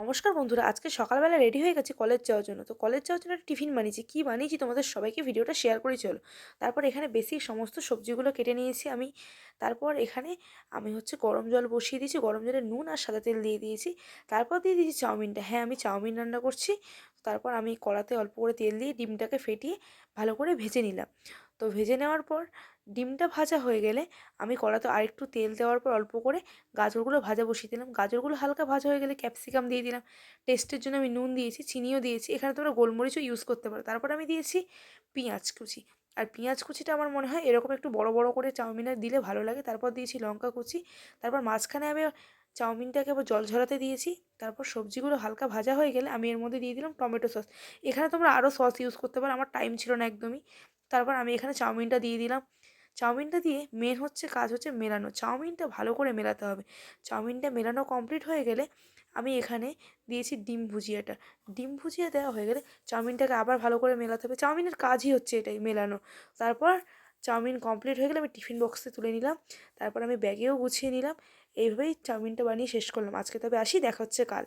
নমস্কার বন্ধুরা, আজকে সকালবেলা রেডি হয়ে গেছি কলেজ যাওয়ার জন্য। তো কলেজ যাওয়ার জন্য একটা টিফিন বানিয়েছি। কী বানিয়েছি তোমাদের সবাইকে ভিডিওটা শেয়ার করি চলো। তারপর এখানে বেসিক সমস্ত সবজিগুলো কেটে নিয়েছি আমি। তারপর এখানে আমি গরম জল বসিয়ে দিয়েছি, গরম জলে নুন আর সাদা তেল দিয়ে দিয়েছি। তারপর দিয়ে দিয়েছি চাউমিনটা। হ্যাঁ, আমি চাউমিন রান্না করছি। তারপর আমি কড়াতে অল্প করে তেল দিয়ে ডিমটাকে ফেটিয়ে ভালো করে ভেজে নিলাম। তো ভেজে নেওয়ার পর ডিমটা ভাজা হয়ে গেলে আমি কড়াতে আরেকটু তেল দেওয়ার পর অল্প করে গাজরগুলো ভাজা বসিয়ে দিলাম। গাজরগুলো হালকা ভাজা হয়ে গেলে ক্যাপসিকাম দিয়ে দিলাম। টেস্টের জন্য আমি নুন দিয়েছি, চিনিও দিয়েছি। এখানে তোমরা গোলমরিচও ইউজ করতে পারো। তারপর আমি দিয়েছি পেঁয়াজ কুচি। আর পেঁয়াজ কুচিটা আমার মনে হয় এরকম একটু বড় বড় করে চাউমিনে দিলে ভালো লাগে। তারপর দিয়েছি লঙ্কা কুচি। তারপর মাঝখানে আমি চাউমিনটাকে আবার জল ঝরাতে দিয়েছি। তারপর সবজিগুলো হালকা ভাজা হয়ে গেলে আমি এর মধ্যে দিয়ে দিলাম টমেটো সস। এখানে তোমরা আরও সস ইউজ করতে পারো, আমার টাইম ছিল না একদমই। তারপর আমি এখানে চাউমিনটা দিয়ে দিলাম। চাউমিনটা দিয়ে মেন কাজ মেলানো। চাউমিনটা ভালো করে মেলাতে হবে। চাউমিনটা মেলানো কমপ্লিট হয়ে গেলে আমি এখানে দিয়েছি ডিম ভুজিয়াটা। ডিম ভুজিয়া দেওয়া হয়ে গেলে চাউমিনটাকে আবার ভালো করে মেলাতে হবে। চাউমিনের কাজই এটাই, মেলানো। তারপর চাউমিন কমপ্লিট হয়ে গেলে আমি টিফিন বক্সে তুলে নিলাম। তারপর আমি ব্যাগেও গুছিয়ে নিলাম। এইভাবেই চাউমিনটা বানিয়ে শেষ করলাম আজকে। তবে আসি, দেখা হচ্ছে কাল।